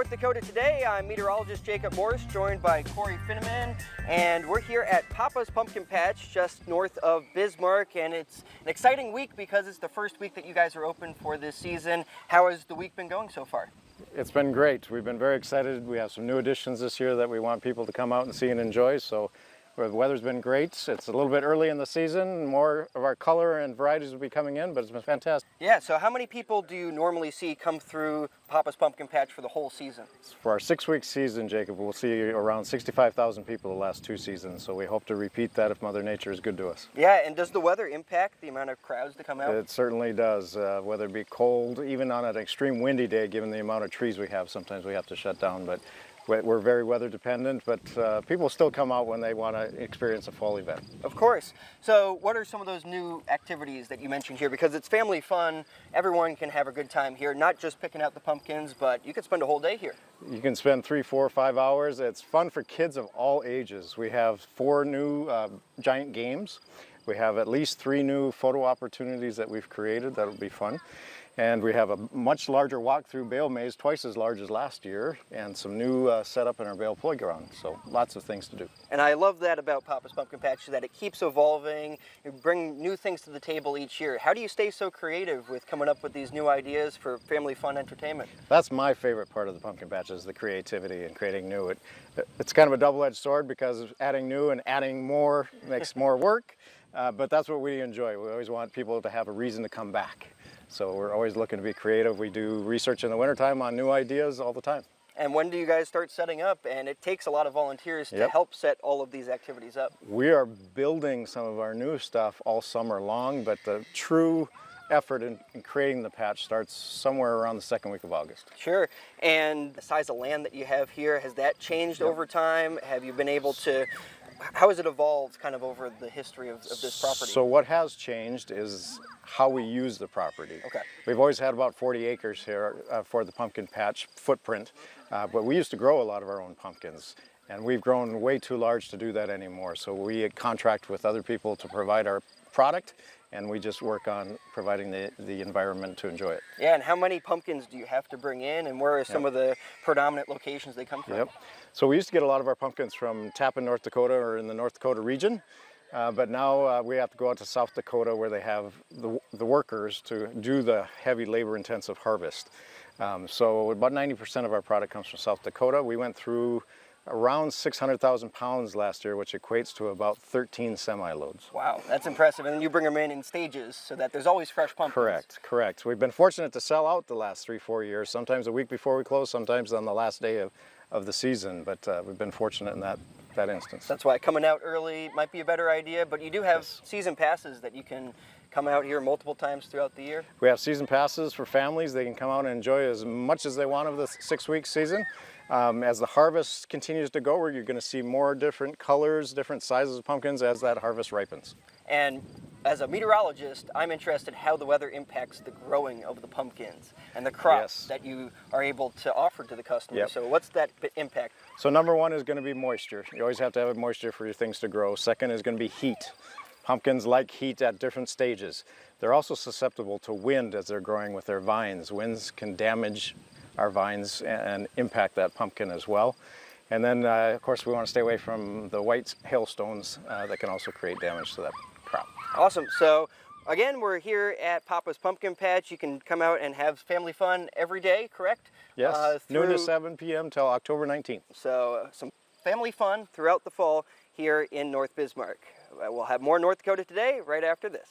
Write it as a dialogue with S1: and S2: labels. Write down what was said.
S1: North Dakota Today. I'm meteorologist Jacob Morse, joined by Cory Finneman, and we're here at Papa's Pumpkin Patch just north of Bismarck, and it's an exciting week because it's the first week that you guys are open for this season. How has the week been going so far?
S2: It's been great. We've been very excited. We have some new additions this year that we want people to come out and see and enjoy. So the weather's been great. It's a little bit early in the season. More of our color and varieties will be coming in, but it's been fantastic.
S1: Yeah, so how many people do you normally see come through Papa's Pumpkin Patch for the whole season?
S2: For our 6-week season, Jacob, we'll see around 65,000 people the last 2 seasons. So we hope to repeat that if Mother Nature is good to us.
S1: Yeah, and does the weather impact the amount of crowds that come out?
S2: It certainly does. Whether it be cold, even on an extreme windy day, given the amount of trees we have, sometimes we have to shut down. But we're very weather dependent, but people still come out when they want to experience a fall event.
S1: Of course. So what are some of those new activities that you mentioned here? Because it's family fun, everyone can have a good time here, not just picking out the pumpkins, but you could spend a whole day here.
S2: You can spend 3, 4, 5 hours. It's fun for kids of all ages. We have 4 new giant games. We have at least 3 new photo opportunities that we've created that'll be fun. And we have a much larger walk-through bale maze, twice as large as last year, and some new setup in our bale playground. So lots of things to do.
S1: And I love that about Papa's Pumpkin Patch, that it keeps evolving. You bring new things to the table each year. How do you stay so creative with coming up with these new ideas for family fun entertainment?
S2: That's my favorite part of the pumpkin patch, is the creativity and creating new. It's kind of a double-edged sword, because adding new and adding more makes more work, but that's what we enjoy. We always want people to have a reason to come back. So we're always looking to be creative. We do research in the wintertime on new ideas all the time.
S1: And when do you guys start setting up? And it takes a lot of volunteers to help set all of these activities up.
S2: We are building some of our new stuff all summer long, but the true effort in creating the patch starts somewhere around the 2nd week of August.
S1: Sure. And the size of land that you have here, has that changed over time? Have you been able to, how has it evolved kind of over the history of this property?
S2: So what has changed is how we use the property.
S1: Okay.
S2: We've always had about 40 acres here for the pumpkin patch footprint, but we used to grow a lot of our own pumpkins, and we've grown way too large to do that anymore. So we contract with other people to provide our product, and we just work on providing the environment to enjoy it.
S1: Yeah, and how many pumpkins do you have to bring in, and where are some of the predominant locations they come from?
S2: So we used to get a lot of our pumpkins from Tappan, North Dakota, or in the North Dakota region. But now we have to go out to South Dakota, where they have the workers to do the heavy labor-intensive harvest. So about 90% of our product comes from South Dakota. We went through around 600,000 pounds last year, which equates to about 13 semi-loads.
S1: Wow, that's impressive. And then you bring them in stages so that there's always fresh pumpkins.
S2: Correct. We've been fortunate to sell out the last 3, 4 years, sometimes a week before we close, sometimes on the last day of the season, but we've been fortunate in that instance.
S1: That's why coming out early might be a better idea, but you do have season passes that you can come out here multiple times throughout the year.
S2: We have season passes for families. They can come out and enjoy as much as they want of the 6-week season. As the harvest continues to go, you're going to see more different colors, different sizes of pumpkins as that harvest ripens.
S1: And as a meteorologist, I'm interested in how the weather impacts the growing of the pumpkins and the crops that you are able to offer to the customer. So what's that impact?
S2: So number 1 is going to be moisture. You always have to have moisture for your things to grow. Second is going to be heat. Pumpkins like heat at different stages. They're also susceptible to wind as they're growing with their vines. Winds can damage our vines and impact that pumpkin as well. And then, of course, we want to stay away from the white hailstones that can also create damage to that crop.
S1: Awesome. So again, we're here at Papa's Pumpkin Patch. You can come out and have family fun every day, correct?
S2: Yes, noon to 7 p.m. till October 19th.
S1: So some family fun throughout the fall here in North Bismarck. We'll have more North Dakota Today right after this.